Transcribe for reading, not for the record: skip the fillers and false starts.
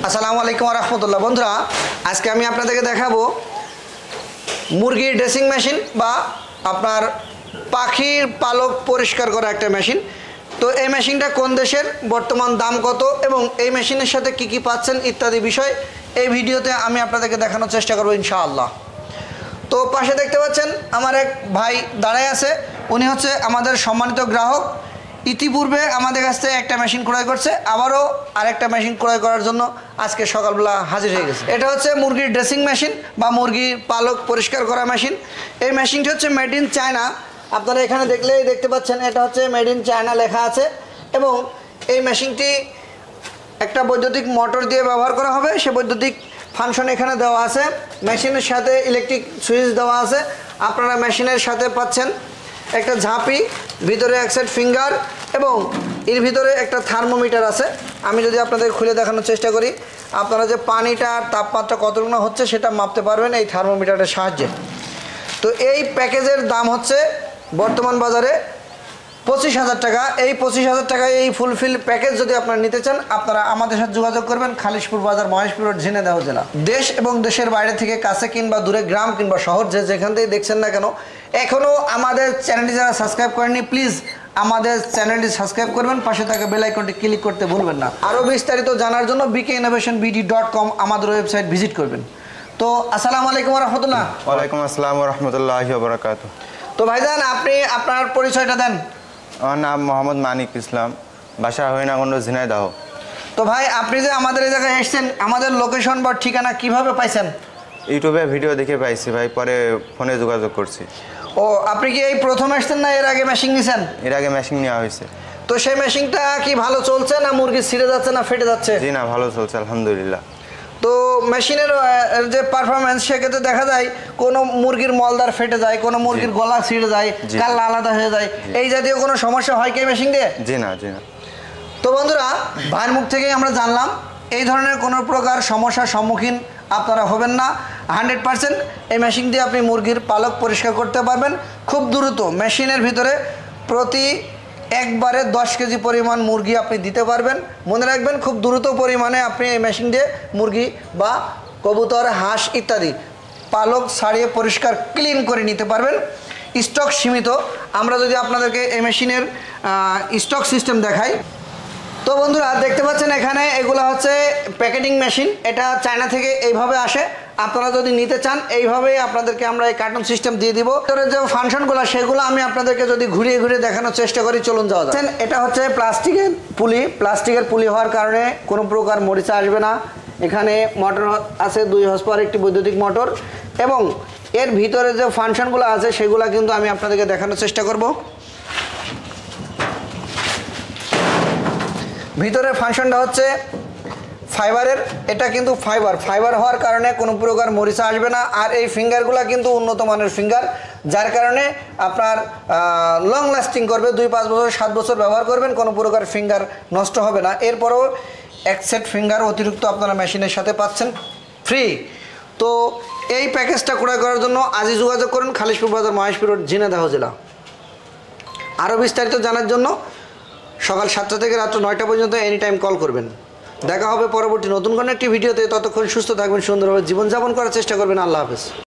আসসালামু আলাইকুম ওয়া রাহমাতুল্লাহ। বন্ধুরা, আজকে আমি আপনাদেরকে দেখাবো মুরগির ড্রেসিং মেশিন বা আপনার পাখির পালক পরিষ্কার করা একটা মেশিন। তো এই মেশিনটা কোন দেশের, বর্তমান দাম কত এবং এই মেশিনের সাথে কি কি পাচ্ছেন ইত্যাদি বিষয় এই ভিডিওতে আমি আপনাদেরকে দেখানোর চেষ্টা করব ইনশাআল্লাহ। তো পাশে দেখতে পাচ্ছেন আমার এক ভাই দাঁড়ায় আছে, উনি হচ্ছে আমাদের সম্মানিত গ্রাহক। ইতিপূর্বে আমাদের কাছ থেকে একটা মেশিন ক্রয় করছে, আবারও আরেকটা মেশিন ক্রয় করার জন্য আজকে সকালবেলা হাজির হয়ে গেছে। এটা হচ্ছে মুরগির ড্রেসিং মেশিন বা মুরগির পালক পরিষ্কার করা মেশিন। এই মেশিনটি হচ্ছে মেড ইন চায়না। আপনারা এখানে দেখলেই দেখতে পাচ্ছেন এটা হচ্ছে মেড ইন চায়না লেখা আছে এবং এই মেশিনটি একটা বৈদ্যুতিক মোটর দিয়ে ব্যবহার করা হবে। সে বৈদ্যুতিক ফাংশন এখানে দেওয়া আছে, মেশিনের সাথে ইলেকট্রিক সুইচ দেওয়া আছে। আপনারা মেশিনের সাথে পাচ্ছেন একটা ঝাঁপি, ভিতরে এক সেট ফিঙ্গার এবং এর ভিতরে একটা থার্মোমিটার আছে। আমি যদি আপনাদের খুলে দেখানোর চেষ্টা করি, আপনারা যে পানিটার তাপমাত্রা কতটুকু হচ্ছে সেটা মাপতে পারবেন এই থার্মোমিটারের সাহায্যে। তো এই প্যাকেজের দাম হচ্ছে বর্তমান বাজারে 25,000 টাকা। এই 25,000 টাকায় এই ফুলফিল প্যাকেজ যদি আপনারা নিতে চান, আপনারা আমাদের সাথে যোগাযোগ করবেন। খালিশপুর বাজার, মহেশপুর রোড, ঝিনাইদহ জেলা। দেশ এবং দেশের বাইরে থেকে, কাছে কিংবা দূরে, গ্রাম কিংবা শহর, যেখান থেকে দেখছেন না কেন, এখনও আমাদের চ্যানেলটি যারা সাবস্ক্রাইব করেননি, প্লিজ আমাদের চ্যানেলটি সাবস্ক্রাইব করবেন, পাশে থাকা বেল আইকনটি ক্লিক করতে ভুলবেন না। আরও বিস্তারিত জানার জন্য bkinnovationbd.com আমাদের ওয়েবসাইট ভিজিট করবেন। তো আসসালামু আলাইকুম ওয়া রাহমাতুল্লাহ। ওয়ালাইকুম আসসালাম ওয়া রাহমাতুল্লাহি ওয়া বারাকাতুহু। তো ভাইজান, আপনি আপনার পরিচয়টা দেন। আমার নাম মোহাম্মদ মানিক ইসলাম, বাসা হরিণাকুণ্ড, ঝিনাইদহ। তো ভাই, আপনি যে আমাদের এই জায়গায় এসেছেন, আমাদের লোকেশন বা ঠিকানা কিভাবে পাইছেন? ইউটিউবে ভিডিও দেখে পাইছি ভাই, পরে ফোনে যোগাযোগ করছি। ও, আপনি কি এই প্রথম আসছেন না এর আগে মেশিন নিয়েছেন? এর আগে মেশিন নেওয়া হয়েছে। তো সেই মেশিনটা কি ভালো চলছে, না মুরগি ছিঁড়ে যাচ্ছে, না ফেটে যাচ্ছে? জি না, ভালো চলছে আলহামদুলিল্লাহ। তো মেশিনের যে পারফরমেন্স, সেক্ষেত্রে দেখা যায় কোনো মুরগির মলদার ফেটে যায়, কোনো মুরগির গলা ছিঁড়ে যায়, কাল্লা আলাদা হয়ে যায়, এই জাতীয় কোনো সমস্যা হয় কি মেশিন দিয়ে? জি না, জি না। তো বন্ধুরা, ভাইয়ের মুখ থেকেই আমরা জানলাম এই ধরনের কোনো প্রকার সমস্যার সম্মুখীন আপনারা হবেন না। 100% এই মেশিন দিয়ে আপনি মুরগির পালক পরিষ্কার করতে পারবেন খুব দ্রুত। মেশিনের ভিতরে প্রতি একবারে 10 কেজি পরিমাণ মুরগি আপনি দিতে পারবেন। মনে রাখবেন, খুব দ্রুত পরিমাণে আপনি এই মেশিন দিয়ে মুরগি বা কবুতর, হাঁস ইত্যাদি পালক ছাড়িয়ে পরিষ্কার ক্লিন করে নিতে পারবেন। স্টক সীমিত। আমরা যদি আপনাদেরকে এই মেশিনের স্টক সিস্টেম দেখাই, তো বন্ধুরা দেখতে পাচ্ছেন এখানে এগুলো হচ্ছে প্যাকেটিং মেশিন। এটা চায়না থেকে এইভাবে আসে। আপনারা যদি নিতে চান, এইভাবেই আপনাদেরকে আমরা এই কার্টুন সিস্টেম দিয়ে দিব। ভিতরে যে ফাংশনগুলো, সেগুলো আমি আপনাদেরকে যদি ঘুরিয়ে ঘুরিয়ে দেখানোর চেষ্টা করি, চলুন যাওয়া যাক। এটা হচ্ছে প্লাস্টিকের পুলি। প্লাস্টিকের পুলি হওয়ার কারণে কোনো প্রকার মরিচা আসবে না। এখানে মোটর আছে 2 হর্স পাওয়ার একটি বৈদ্যুতিক মোটর এবং এর ভিতরে যে ফাংশনগুলো আছে সেগুলো কিন্তু আমি আপনাদেরকে দেখানোর চেষ্টা করব। ভিতরের ফাংশনটা হচ্ছে ফাইবারের। এটা কিন্তু ফাইবার হওয়ার কারণে কোনো প্রকার মরিচা আসবে না। আর এই ফিঙ্গারগুলো কিন্তু উন্নত মানের ফিঙ্গার, যার কারণে আপনার লং লাস্টিং করবে। 2-5 বছর, 7 বছর ব্যবহার করবেন, কোনো প্রকার ফিঙ্গার নষ্ট হবে না। এরপরও এক সেট ফিঙ্গার অতিরিক্ত আপনারা মেশিনের সাথে পাচ্ছেন ফ্রি। তো এই প্যাকেজটা ক্রয় করার জন্য আজই যোগাযোগ করুন। খালিশপুর বাজার, মহেশপুর রোড, ঝিনাইদহ জেলা। আরও বিস্তারিত জানার জন্য সকাল 7টা থেকে রাত্র 9টা পর্যন্ত এনি টাইম কল করবেন। দেখা হবে পরবর্তী নতুন কোনো একটি ভিডিওতে। ততক্ষণ সুস্থ থাকবেন, সুন্দরভাবে জীবনযাপন করার চেষ্টা করবেন। আল্লাহ হাফেজ।